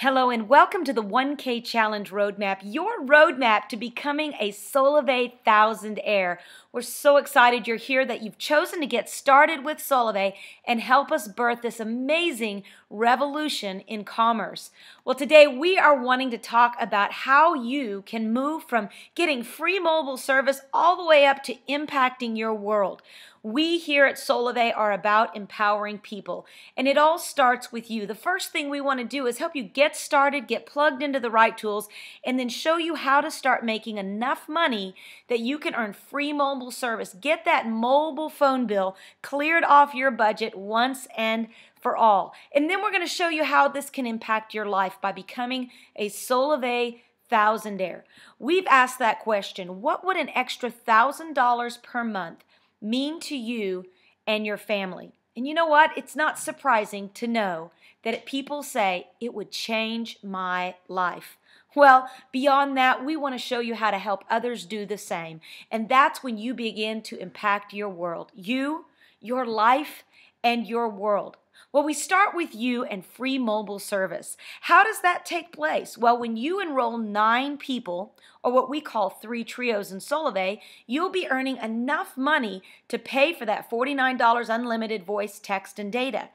Hello and welcome to the 1K Challenge Roadmap, your roadmap to becoming a Solavei Thousandaire. We're so excited you're here, that you've chosen to get started with Solavei and help us birth this amazing revolution in commerce. Well, today we are wanting to talk about how you can move from getting free mobile service all the way up to impacting your world. We here at Solavei are about empowering people, and it all starts with you. The first thing we want to do is help you get started, get plugged into the right tools, and then show you how to start making enough money that you can earn free mobile service. Get that mobile phone bill cleared off your budget once and for all. And then we're going to show you how this can impact your life by becoming a Solavei Thousandaire. We've asked that question: what would an extra $1,000 per month mean to you and your family? And you know what? It's not surprising to know that people say it would change my life. Well, beyond that, we want to show you how to help others do the same. And that's when you begin to impact your world. You, your life, and your world. Well, we start with you and free mobile service. How does that take place? Well, when you enroll 9 people, or what we call 3 trios in Solavei, you'll be earning enough money to pay for that $49 unlimited voice, text, and data.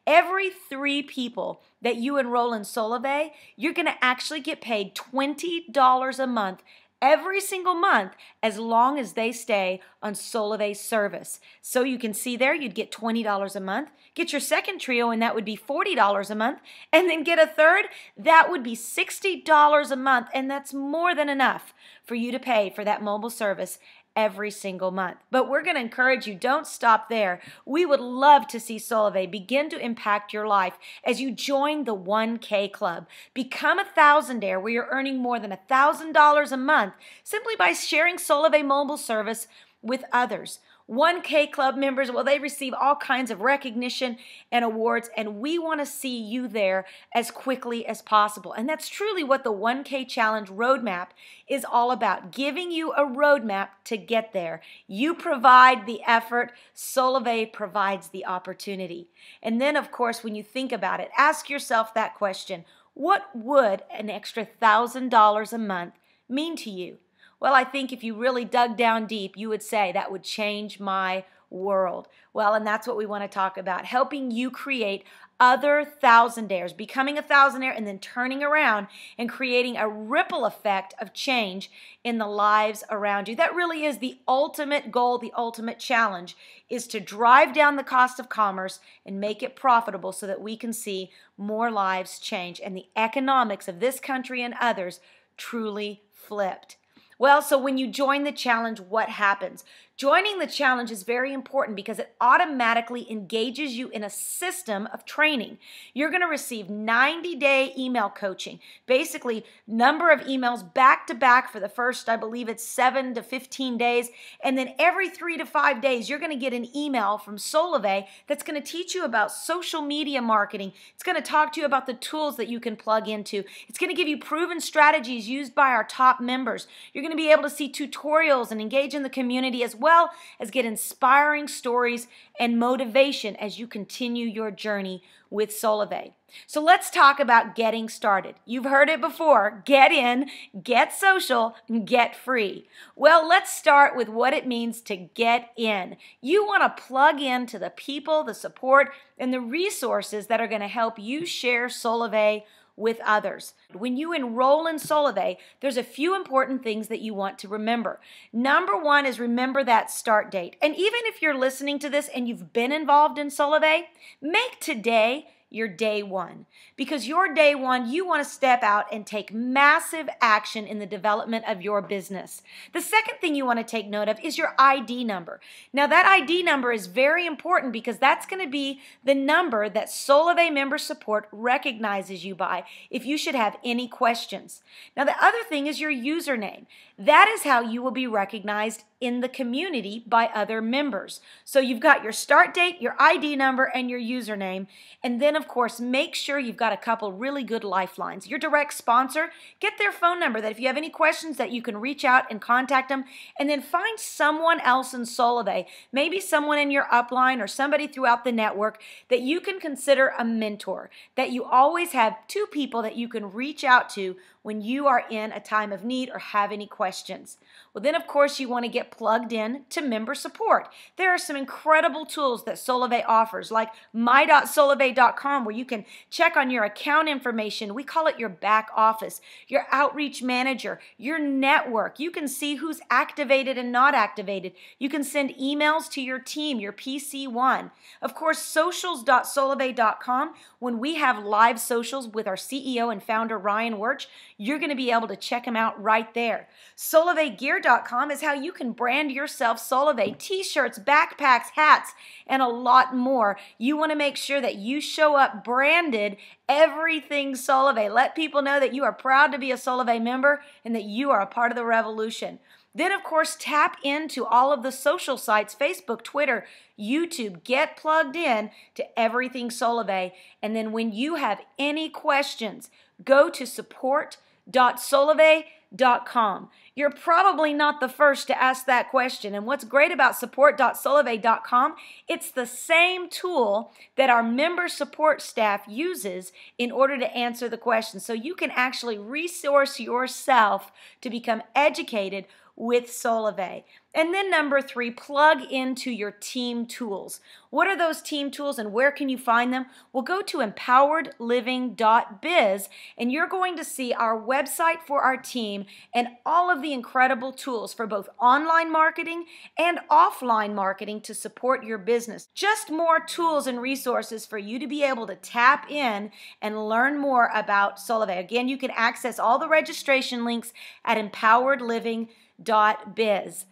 Every 3 people that you enroll in Solavei, you're going to actually get paid $20 a month every single month, as long as they stay on Solavei service. So you can see there, you'd get $20 a month. Get your second trio, and that would be $40 a month. And then get a third, that would be $60 a month. And that's more than enough for you to pay for that mobile service every single month. But we're going to encourage you, don't stop there. We would love to see Solavei begin to impact your life as you join the 1K Club. Become a Thousandaire, where you're earning more than $1,000 a month simply by sharing Solavei mobile service with others. 1K Club members, well, they receive all kinds of recognition and awards, and we want to see you there as quickly as possible. And that's truly what the 1K Challenge Roadmap is all about, giving you a roadmap to get there. You provide the effort, Solavei provides the opportunity. And then, of course, when you think about it, ask yourself that question: what would an extra $1,000 a month mean to you? Well, I think if you really dug down deep, you would say that would change my world. Well, and that's what we want to talk about, helping you create other Thousandaires, becoming a Thousandaire and then turning around and creating a ripple effect of change in the lives around you. That really is the ultimate goal, the ultimate challenge, is to drive down the cost of commerce and make it profitable so that we can see more lives change and the economics of this country and others truly flipped. Well, so when you join the challenge, what happens? Joining the challenge is very important because it automatically engages you in a system of training. You're going to receive 90-day email coaching, basically number of emails back to back for the first, I believe it's 7 to 15 days, and then every 3 to 5 days, you're going to get an email from Solavei that's going to teach you about social media marketing. It's going to talk to you about the tools that you can plug into. It's going to give you proven strategies used by our top members. You're going to be able to see tutorials and engage in the community, as well as get inspiring stories and motivation as you continue your journey with Solavei. So let's talk about getting started. You've heard it before: get in, get social, get free. Well, let's start with what it means to get in. You want to plug into the people, the support, and the resources that are going to help you share Solavei with others. When you enroll in Solavei, there's a few important things that you want to remember. Number 1 is remember that start date. And even if you're listening to this and you've been involved in Solavei, make today your day 1. Because your day 1, you want to step out and take massive action in the development of your business. The second thing you want to take note of is your ID number. Now, that ID number is very important because that's going to be the number that Solavei member support recognizes you by if you should have any questions. Now, the other thing is your username. That is how you will be recognized in the community by other members. So you've got your start date, your ID number, and your username. And then, of course, make sure you've got a couple really good lifelines. Your direct sponsor, get their phone number that if you have any questions that you can reach out and contact them. And then find someone else in Solavei, maybe someone in your upline or somebody throughout the network that you can consider a mentor, that you always have two people that you can reach out to when you are in a time of need or have any questions. Well, then, of course, you want to get plugged in to member support. There are some incredible tools that Solavei offers, like my.solavei.com, where you can check on your account information. We call it your back office, your outreach manager, your network. You can see who's activated and not activated. You can send emails to your team, your PC1. Of course, socials.solavei.com. When we have live socials with our CEO and founder, Ryan Wirch, you're going to be able to check them out right there. SolaveiGear.com is how you can brand yourself Solavei. T-shirts, backpacks, hats, and a lot more. You want to make sure that you show up branded everything Solavei. Let people know that you are proud to be a Solavei member and that you are a part of the revolution. Then, of course, tap into all of the social sites, Facebook, Twitter, YouTube. Get plugged in to everything Solavei. And then when you have any questions, go to support.solavei.com. You're probably not the first to ask that question. And what's great about support.solavei.com, it's the same tool that our member support staff uses in order to answer the question. So you can actually resource yourself to become educated with Solavei. And then number 3, plug into your team tools. What are those team tools and where can you find them? Well, go to empoweredliving.biz and you're going to see our website for our team and all of the incredible tools for both online marketing and offline marketing to support your business. Just more tools and resources for you to be able to tap in and learn more about Solavei. Again, you can access all the registration links at empoweredliving.biz.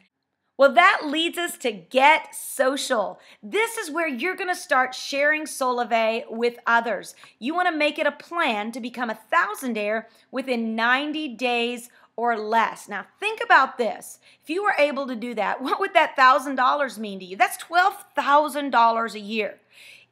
Well, that leads us to Get Social. This is where you're going to start sharing Solavei with others. You want to make it a plan to become a thousandaire within 90 days or less. Now, think about this. If you were able to do that, what would that $1,000 mean to you? That's $12,000 a year.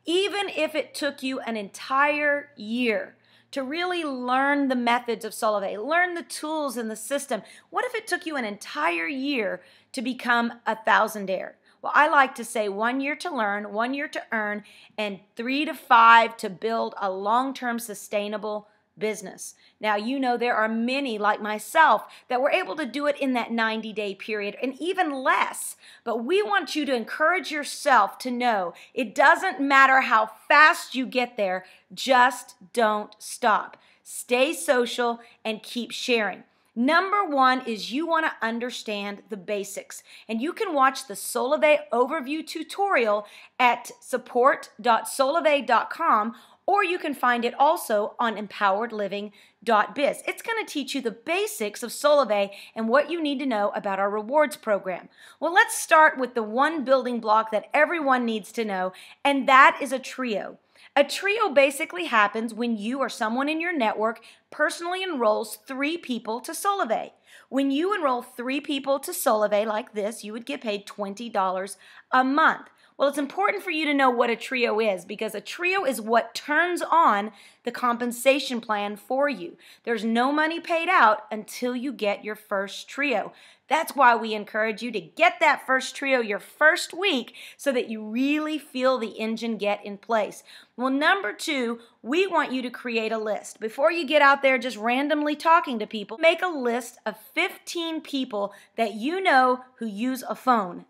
Even if it took you an entire year to really learn the methods of Solavei, learn the tools and the system. What if it took you an entire year to become a thousandaire? Well, I like to say 1 year to learn, 1 year to earn, and 3 to 5 to build a long-term sustainable business. Now, you know there are many like myself that were able to do it in that 90-day period and even less. But we want you to encourage yourself to know it doesn't matter how fast you get there, just don't stop. Stay social and keep sharing. Number 1 is you want to understand the basics. And you can watch the Solavei overview tutorial at support.solavei.com, or you can find it also on empoweredliving.biz. It's going to teach you the basics of Solavei and what you need to know about our rewards program. Well, let's start with the one building block that everyone needs to know, and that is a trio. A trio basically happens when you or someone in your network personally enrolls 3 people to Solavei. When you enroll 3 people to Solavei like this, you would get paid $20 a month. Well, it's important for you to know what a trio is because a trio is what turns on the compensation plan for you. There's no money paid out until you get your first trio. That's why we encourage you to get that first trio your first week so that you really feel the engine get in place. Well, number 2, we want you to create a list. Before you get out there just randomly talking to people, make a list of 15 people that you know who use a phone.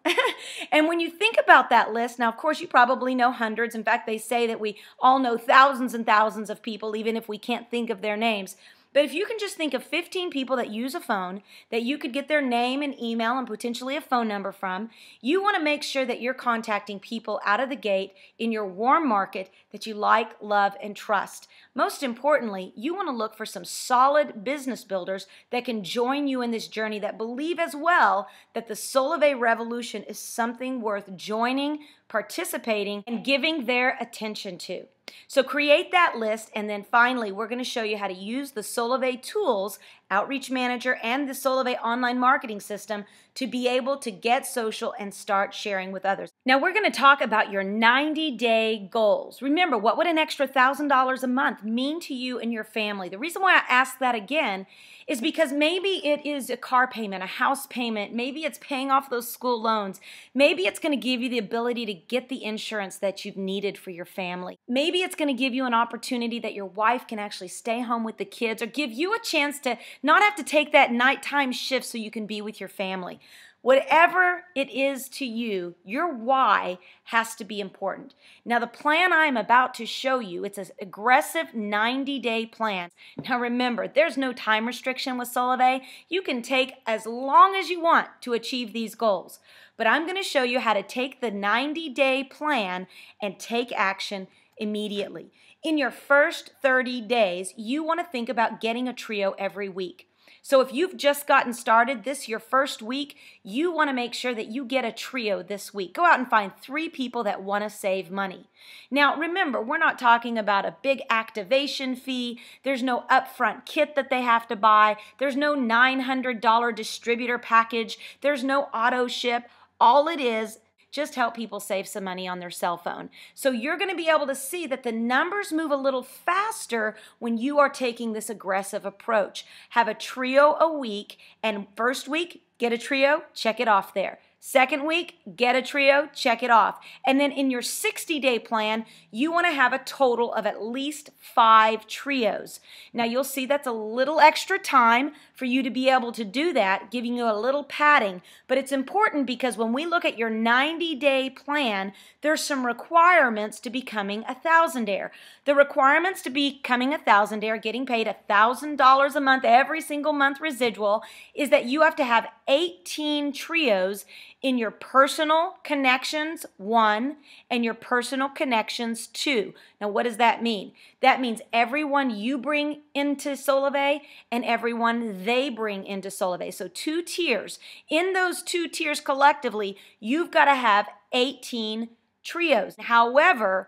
And when you think about that list, now, of course, you probably know hundreds. In fact, they say that we all know thousands and thousands of people, even if we can't think of their names. But if you can just think of 15 people that use a phone that you could get their name and email and potentially a phone number from, you want to make sure that you're contacting people out of the gate in your warm market that you like, love, and trust. Most importantly, you want to look for some solid business builders that can join you in this journey that believe as well that the Solavei revolution is something worth joining, participating, and giving their attention to. So create that list, and then finally, we're going to show you how to use the Solavei tools, Outreach Manager, and the Solavei online marketing system to be able to get social and start sharing with others. Now we're going to talk about your 90-day goals. Remember, what would an extra $1,000 a month mean to you and your family? The reason why I ask that again is because maybe it is a car payment, a house payment, maybe it's paying off those school loans, maybe it's going to give you the ability to get the insurance that you've needed for your family. Maybe it's going to give you an opportunity that your wife can actually stay home with the kids, or give you a chance to not have to take that nighttime shift so you can be with your family. Whatever it is to you, your why has to be important. Now, the plan I'm about to show you, it's an aggressive 90-day plan. Now, remember, there's no time restriction with Solavei. You can take as long as you want to achieve these goals. But I'm going to show you how to take the 90-day plan and take action immediately. In your first 30 days, you want to think about getting a trio every week. So if you've just gotten started, this your first week, you want to make sure that you get a trio this week. Go out and find 3 people that want to save money. Now remember, we're not talking about a big activation fee. There's no upfront kit that they have to buy. There's no $900 distributor package. There's no auto ship. All it is, just help people save some money on their cell phone. So you're going to be able to see that the numbers move a little faster when you are taking this aggressive approach. Have a trio a week, and first week, get a trio, check it off there. Second week, get a trio, check it off. And then in your 60-day plan, you want to have a total of at least 5 trios. Now you'll see that's a little extra time for you to be able to do that, giving you a little padding. But it's important because when we look at your 90-day plan, there's some requirements to becoming a thousandaire. The requirements to becoming a thousandaire, getting paid $1,000 a month, every single month residual, is that you have to have 18 trios in your personal connections 1 and your personal connections 2. Now what does that mean? That means everyone you bring into Solavei and everyone they bring into Solavei. So 2 tiers. In those 2 tiers collectively, you've got to have 18 trios. However,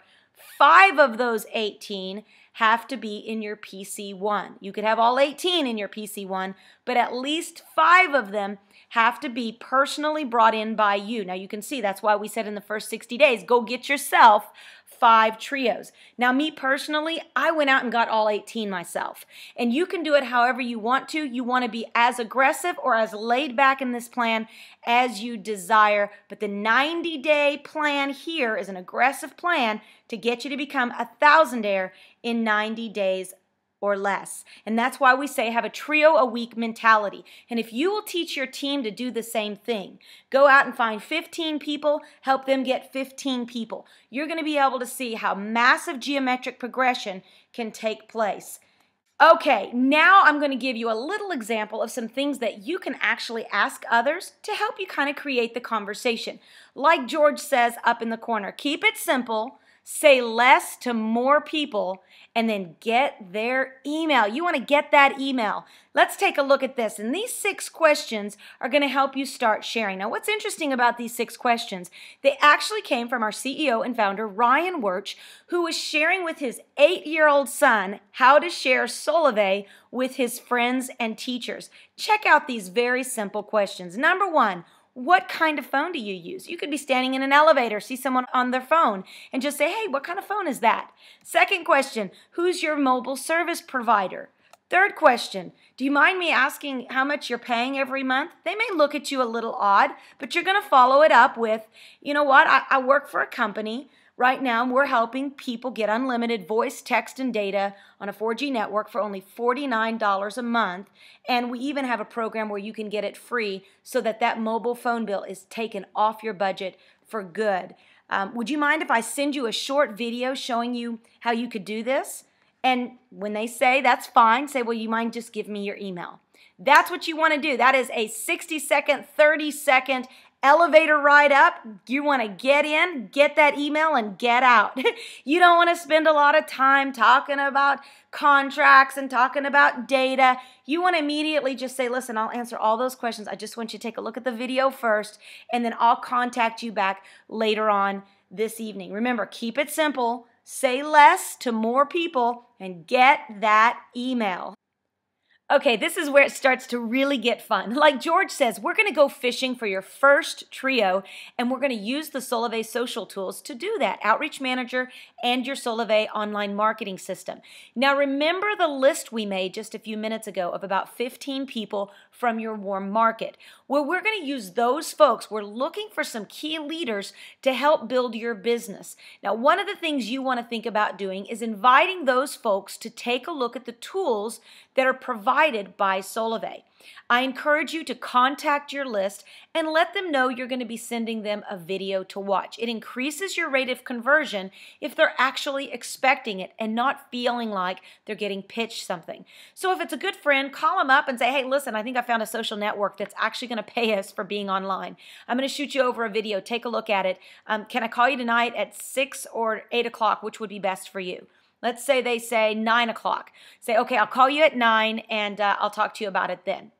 5 of those 18 have to be in your PC1. You could have all 18 in your PC1, but at least 5 of them have to be personally brought in by you. Now you can see that's why we said in the first 60 days, go get yourself 5 trios. Now me personally, I went out and got all 18 myself. And you can do it however you want to. You want to be as aggressive or as laid back in this plan as you desire. But the 90-day plan here is an aggressive plan to get you to become a thousandaire in 90 days or less. And that's why we say have a trio a week mentality. And if you will teach your team to do the same thing, go out and find 15 people, help them get 15 people. You're going to be able to see how massive geometric progression can take place. Okay, now I'm going to give you a little example of some things that you can actually ask others to help you kind of create the conversation. Like George says up in the corner, keep it simple, say less to more people, and then get their email. You want to get that email. Let's take a look at this. And these 6 questions are going to help you start sharing. Now, what's interesting about these 6 questions, they actually came from our CEO and founder, Ryan Wirch, who was sharing with his 8-year-old son how to share Solavei with his friends and teachers. Check out these very simple questions. Number 1, what kind of phone do you use? You could be standing in an elevator, see someone on their phone, and just say, hey, what kind of phone is that? Second question, who's your mobile service provider? Third question, do you mind me asking how much you're paying every month? They may look at you a little odd, but you're going to follow it up with, you know what, I work for a company. Right now, we're helping people get unlimited voice, text, and data on a 4G network for only $49 a month. And we even have a program where you can get it free so that that mobile phone bill is taken off your budget for good. Would you mind if I send you a short video showing you how you could do this? And when they say that's fine, say, well, you mind just give me your email. That's what you want to do. That is a 60-second, 30-second elevator ride up. You want to get in, get that email, and get out. You don't want to spend a lot of time talking about contracts and talking about data. You want to immediately just say, listen, I'll answer all those questions. I just want you to take a look at the video first, and then I'll contact you back later on this evening. Remember, keep it simple, say less to more people, and get that email. Okay, this is where it starts to really get fun. Like George says, we're going to go fishing for your first trio, and we're going to use the Solavei social tools to do that, Outreach Manager and your Solavei online marketing system. Now remember the list we made just a few minutes ago of about 15 people from your warm market. Well, we're going to use those folks. We're looking for some key leaders to help build your business. Now, one of the things you want to think about doing is inviting those folks to take a look at the tools that are provided by Solavei. I encourage you to contact your list and let them know you're going to be sending them a video to watch. It increases your rate of conversion if they're actually expecting it and not feeling like they're getting pitched something. So if it's a good friend, call them up and say, hey, listen, I think I found a social network that's actually going to pay us for being online. I'm going to shoot you over a video. Take a look at it. Can I call you tonight at 6 or 8 o'clock? Which would be best for you? Let's say they say 9 o'clock. Say, okay, I'll call you at 9 and I'll talk to you about it then.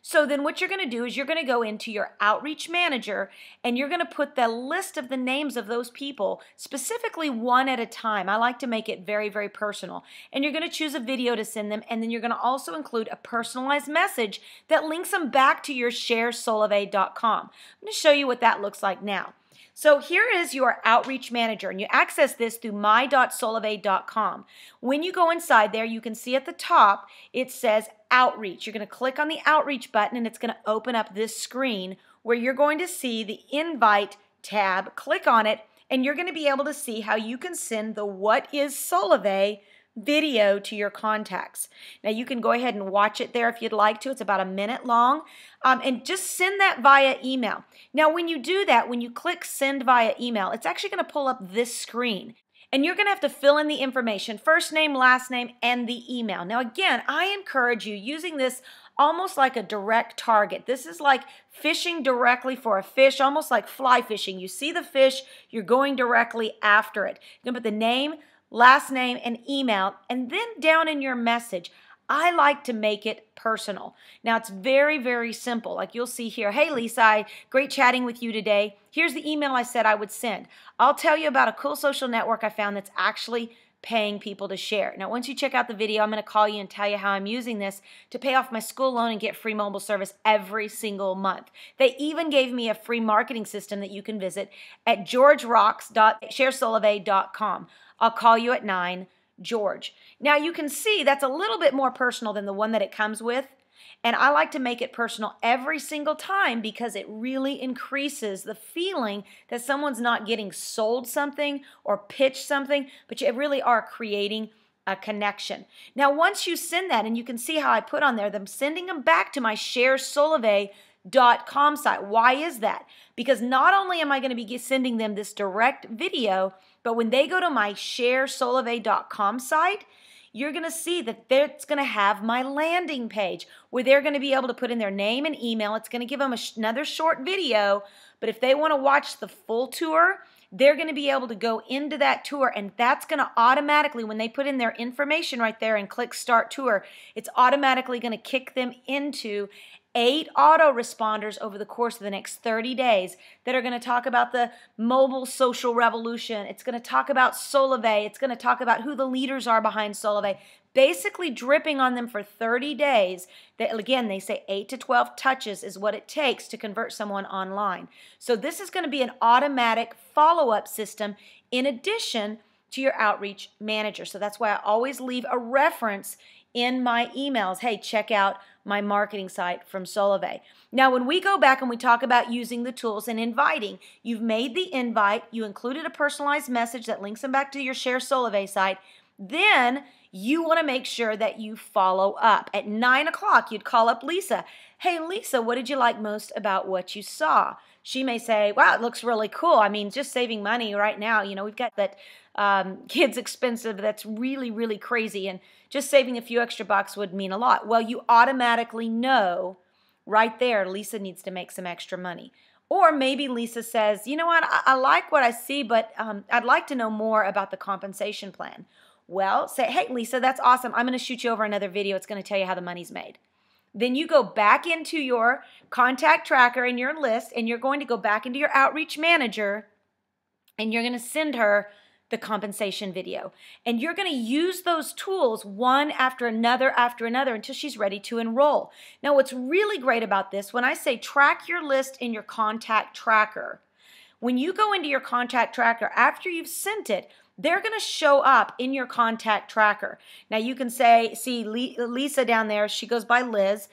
So then what you're going to do is you're going to go into your Outreach Manager and you're going to put the list of the names of those people, specifically one at a time. I like to make it very, very personal. And you're going to choose a video to send them, and then you're going to also include a personalized message that links them back to your sharesolavei.com. I'm going to show you what that looks like now. So here is your Outreach Manager, and you access this through my.solavei.com. When you go inside there, you can see at the top, it says Outreach. You're going to click on the Outreach button, and it's going to open up this screen where you're going to see the Invite tab. Click on it, and you're going to be able to see how you can send the What is Solavei video to your contacts. Now you can go ahead and watch it there if you'd like to. It's about a minute long, and just send that via email. Now when you do that, when you click send via email, it's actually going to pull up this screen, and you're going to have to fill in the information, first name, last name, and the email. Now again, I encourage you using this almost like a direct target. This is like fishing directly for a fish, almost like fly fishing. You see the fish, you're going directly after it. You're going to put the name, last name, and email, and then down in your message, I like to make it personal. Now, it's very, very simple. Like you'll see here, hey, Lisa, great chatting with you today. Here's the email I said I would send. I'll tell you about a cool social network I found that's actually paying people to share. Now, once you check out the video, I'm going to call you and tell you how I'm using this to pay off my school loan and get free mobile service every single month. They even gave me a free marketing system that you can visit at georgerocks.sharesolavei.com. I'll call you at 9, George. Now you can see that's a little bit more personal than the one that it comes with. And I like to make it personal every single time because it really increases the feeling that someone's not getting sold something or pitched something, but you really are creating a connection. Now once you send that, and you can see how I put on there, I'm sending them back to my sharesolavei.com site. Why is that? Because not only am I going to be sending them this direct video, but when they go to my sharesolavei.com site, you're going to see that it's going to have my landing page where they're going to be able to put in their name and email. It's going to give them another short video, but if they want to watch the full tour, they're going to be able to go into that tour, and that's going to automatically, when they put in their information right there and click Start Tour, it's automatically going to kick them into 8 autoresponders over the course of the next 30 days that are going to talk about the mobile social revolution. It's going to talk about Solavei. It's going to talk about who the leaders are behind Solavei, basically dripping on them for 30 days. That, again, they say 8 to 12 touches is what it takes to convert someone online. So this is going to be an automatic follow-up system in addition to your Outreach Manager. So that's why I always leave a reference in my emails. Hey, check out my marketing site from Solavei. Now, when we go back and we talk about using the tools and inviting, you've made the invite, you included a personalized message that links them back to your Share Solavei site, then you want to make sure that you follow up. At 9 o'clock, you'd call up Lisa. Hey, Lisa, what did you like most about what you saw? She may say, wow, it looks really cool. I mean, just saving money right now. You know, we've got that kids expensive that's really, really crazy, and just saving a few extra bucks would mean a lot. Well, you automatically know right there Lisa needs to make some extra money. Or maybe Lisa says, you know what, I like what I see, but I'd like to know more about the compensation plan. Well, say, hey, Lisa, that's awesome. I'm going to shoot you over another video. It's going to tell you how the money's made. Then you go back into your contact tracker in your list, and you're going to go back into your Outreach Manager, and you're going to send her the compensation video. And you're going to use those tools one after another until she's ready to enroll. Now, what's really great about this, when I say track your list in your contact tracker, when you go into your contact tracker, after you've sent it, they're going to show up in your contact tracker. Now, you can see Lisa down there. She goes by Liz.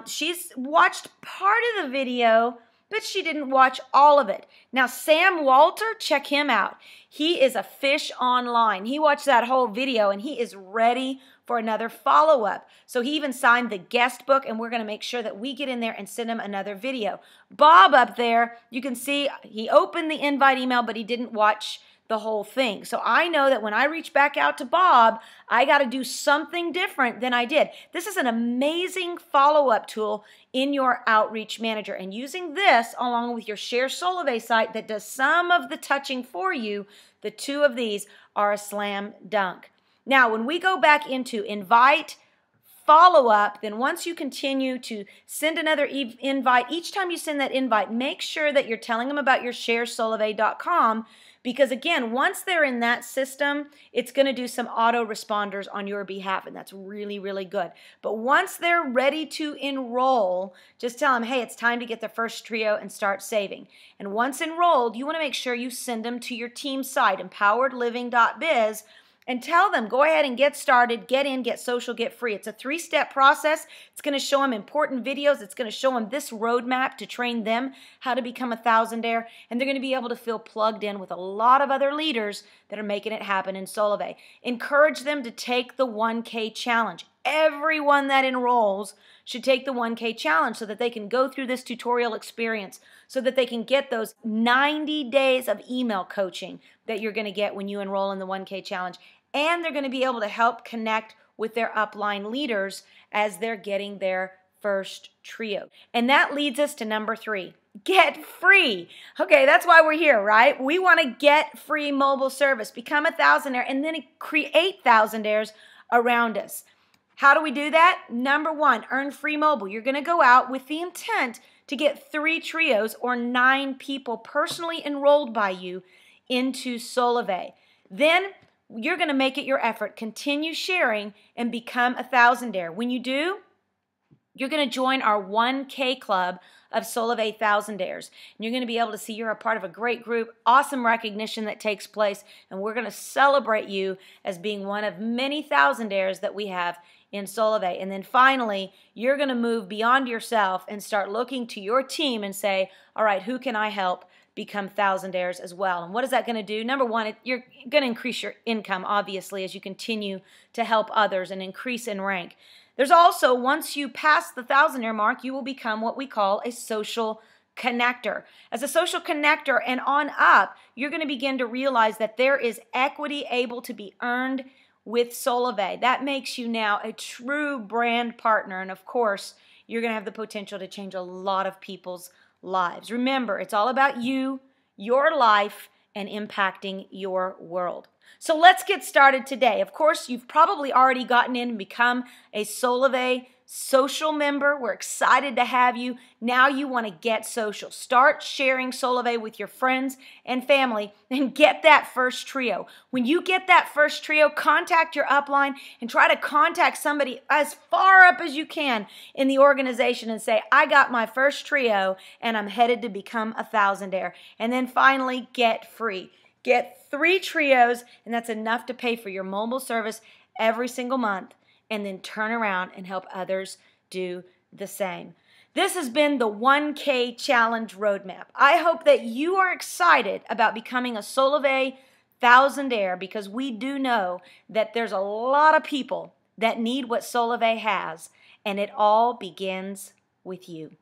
She's watched part of the video, but she didn't watch all of it. Now, Sam Walter, check him out. He is a fish online. He watched that whole video, and he is ready for another follow-up. So he even signed the guest book, and we're going to make sure that we get in there and send him another video. Bob up there, you can see he opened the invite email, but he didn't watch the whole thing. So I know that when I reach back out to Bob, I got to do something different than I did. This is an amazing follow-up tool in your Outreach Manager. And using this along with your Share Solavei site that does some of the touching for you, the two of these are a slam dunk. Now, when we go back into invite, follow-up, then once you continue to send another invite, each time you send that invite, make sure that you're telling them about your sharesolavei.com, because again, once they're in that system, it's going to do some autoresponders on your behalf, and that's really, really good. But once they're ready to enroll, just tell them, hey, it's time to get the first trio and start saving. And once enrolled, you want to make sure you send them to your team site, empoweredliving.biz, and tell them, go ahead and get started, get in, get social, get free. It's a 3-step process. It's going to show them important videos. It's going to show them this roadmap to train them how to become a Thousandaire, and they're going to be able to feel plugged in with a lot of other leaders that are making it happen in Solavei. Encourage them to take the 1K challenge. Everyone that enrolls should take the 1K challenge so that they can go through this tutorial experience, so that they can get those 90 days of email coaching that you're going to get when you enroll in the 1K challenge. And they're going to be able to help connect with their upline leaders as they're getting their first trio. And that leads us to number 3. Get free. Okay, that's why we're here, right? We want to get free mobile service, become a Thousandaire, and then create Thousandaires around us. How do we do that? Number 1, earn free mobile. You're going to go out with the intent to get 3 trios or 9 people personally enrolled by you into Solavei. Then you're going to make it your effort. Continue sharing and become a Thousandaire. When you do, you're going to join our 1K club of Solavei Thousandaires. And you're going to be able to see you're a part of a great group, awesome recognition that takes place, and we're going to celebrate you as being one of many Thousandaires that we have in Solavei. And then finally, you're going to move beyond yourself and start looking to your team and say, all right, who can I help become Thousandaires as well? And what is that going to do? Number 1, you're going to increase your income, obviously, as you continue to help others and increase in rank. There's also, once you pass the Thousandaire mark, you will become what we call a social connector. As a social connector and on up, you're going to begin to realize that there is equity able to be earned with Solavei. That makes you now a true brand partner. And of course, you're going to have the potential to change a lot of people's lives. Remember, it's all about you, your life, and impacting your world. So let's get started today. Of course, you've probably already gotten in and become a Solavei social member. We're excited to have you. Now you want to get social. Start sharing Solavei with your friends and family and get that first trio. When you get that first trio, contact your upline and try to contact somebody as far up as you can in the organization and say, I got my first trio and I'm headed to become a Thousandaire. And then finally, get free. Get 3 trios, and that's enough to pay for your mobile service every single month, and then turn around and help others do the same. This has been the 1K Challenge Roadmap. I hope that you are excited about becoming a Solavei Thousandaire, because we do know that there's a lot of people that need what Solavei has, and it all begins with you.